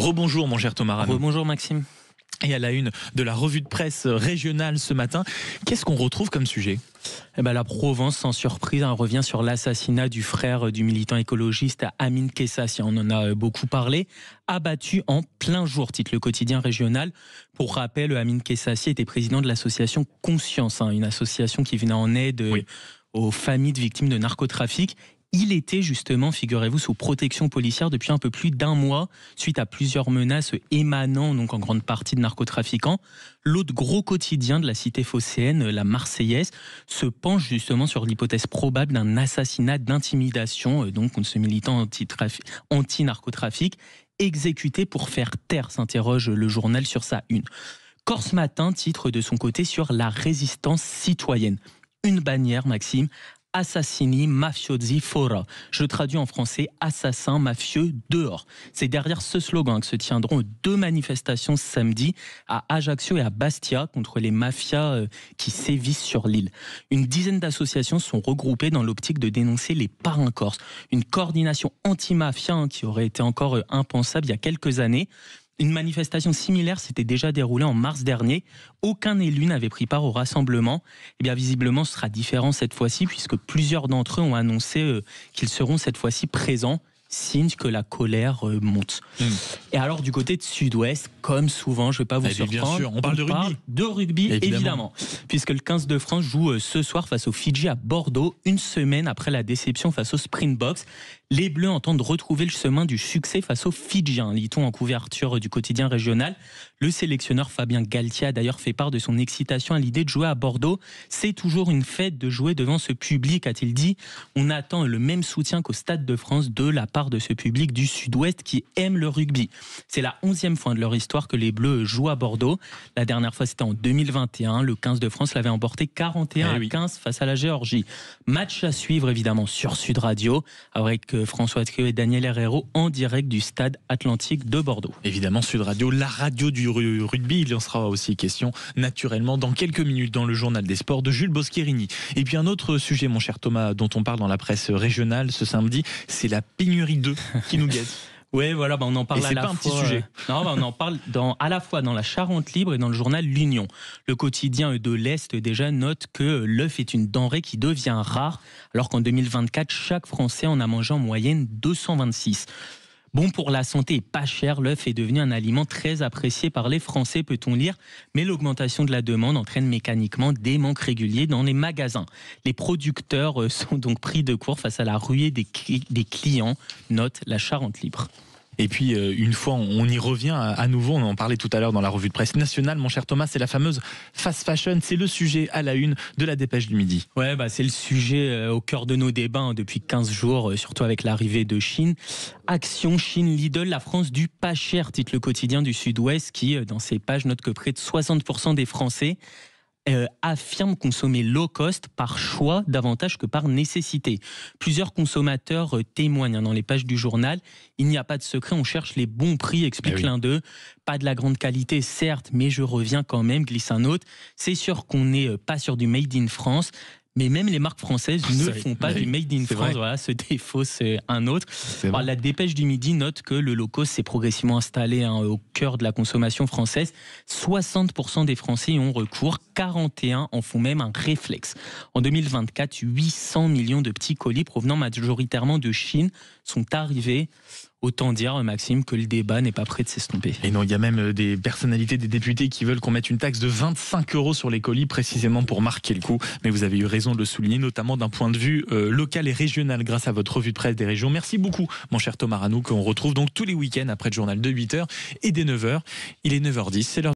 Rebonjour mon cher Thomas Rano. Rebonjour Maxime. Et à la une de la revue de presse régionale ce matin, qu'est-ce qu'on retrouve comme sujet ? La Provence, sans surprise, revient sur l'assassinat du frère du militant écologiste Amin Kessassi. On en a beaucoup parlé. Abattu en plein jour, titre le quotidien régional. Pour rappel, Amin Kessassi était président de l'association Conscience, une association qui venait en aide aux familles de victimes de narcotrafic. Il était justement, figurez-vous, sous protection policière depuis un peu plus d'un mois, suite à plusieurs menaces émanant donc en grande partie de narcotrafiquants. L'autre gros quotidien de la cité phocéenne, la Marseillaise, se penche justement sur l'hypothèse probable d'un assassinat d'intimidation donc contre ce militant anti-narcotrafic, exécuté pour faire taire, s'interroge le journal sur sa une. Corse Matin titre de son côté sur la résistance citoyenne. Une bannière, Maxime, Assassini mafiosi fora. Je traduis en français assassin mafieux dehors. C'est derrière ce slogan que se tiendront 2 manifestations samedi à Ajaccio et à Bastia contre les mafias qui sévissent sur l'île. Une dizaine d'associations sont regroupées dans l'optique de dénoncer les parrains corses. Une coordination anti-mafia qui aurait été encore impensable il y a quelques années. Une manifestation similaire s'était déjà déroulée en mars dernier. Aucun élu n'avait pris part au rassemblement. Eh bien, visiblement, ce sera différent cette fois-ci, puisque plusieurs d'entre eux ont annoncé qu'ils seront cette fois-ci présents. Signe que la colère monte. Et alors, du côté de Sud-Ouest, comme souvent, je ne vais pas vous surprendre. Bien sûr, on parle de rugby. De rugby, évidemment. Puisque le 15 de France joue ce soir face aux Fidji à Bordeaux, une semaine après la déception face aux Springboks. Les Bleus entendent retrouver le chemin du succès face aux Fidjiens, lit-on en couverture du quotidien régional. Le sélectionneur Fabien Galtier a d'ailleurs fait part de son excitation à l'idée de jouer à Bordeaux. C'est toujours une fête de jouer devant ce public, a-t-il dit. On attend le même soutien qu'au Stade de France de la part de ce public du Sud-Ouest qui aime le rugby. C'est la 11e fois de leur histoire que les Bleus jouent à Bordeaux. La dernière fois, c'était en 2021. Le 15 de France l'avait emporté 41-15 face à la Géorgie. Match à suivre, évidemment, sur Sud Radio, avec François Trio et Daniel Herrero en direct du Stade Atlantique de Bordeaux. Évidemment, Sud Radio, la radio du rugby. Il y en sera aussi question, naturellement, dans quelques minutes dans le journal des sports de Jules Boscherini. Et puis un autre sujet, mon cher Thomas, dont on parle dans la presse régionale ce samedi, c'est la pénurie d'œufs qui nous guette. Oui, voilà, on en parle à la fois. C'est pas un petit sujet. On en parle à la fois dans la Charente Libre et dans le journal L'Union. Le quotidien de l'Est déjà note que l'œuf est une denrée qui devient rare, alors qu'en 2024, chaque Français en a mangé en moyenne 226. Bon pour la santé et pas cher, l'œuf est devenu un aliment très apprécié par les Français, peut-on lire. Mais l'augmentation de la demande entraîne mécaniquement des manques réguliers dans les magasins. Les producteurs sont donc pris de court face à la ruée des clients, note la Charente Libre. Et puis, une fois, on y revient à nouveau, on en parlait tout à l'heure dans la revue de presse nationale, mon cher Thomas, c'est la fameuse fast fashion, c'est le sujet à la une de la Dépêche du Midi. Ouais, c'est le sujet au cœur de nos débats depuis 15 jours, surtout avec l'arrivée de Chine. Action Chine Lidl, la France du pas cher, titre le quotidien du Sud-Ouest qui, dans ses pages, note que près de 60% des Français affirment consommer low cost par choix davantage que par nécessité. Plusieurs consommateurs témoignent dans les pages du journal. Il n'y a pas de secret, on cherche les bons prix, explique l'un d'eux. Pas de la grande qualité, certes, mais je reviens quand même, glisse un autre. C'est sûr qu'on n'est pas sur du made in France. Mais même les marques françaises ne font pas du made in France. Voilà, ce défaut, c'est un autre. Alors, la Dépêche du Midi note que le low cost s'est progressivement installé au cœur de la consommation française. 60% des Français y ont recours, 41% en font même un réflexe. En 2024, 800 millions de petits colis provenant majoritairement de Chine sont arrivés. Autant dire, Maxime, que le débat n'est pas prêt de s'estomper. Et non, il y a même des personnalités, des députés qui veulent qu'on mette une taxe de 25 € sur les colis, précisément pour marquer le coup. Mais vous avez eu raison de le souligner, notamment d'un point de vue local et régional, grâce à votre revue de presse des régions. Merci beaucoup, mon cher Thomas Rano, qu'on retrouve donc tous les week-ends après le journal de 8h et dès 9h. Il est 9h10, c'est l'heure.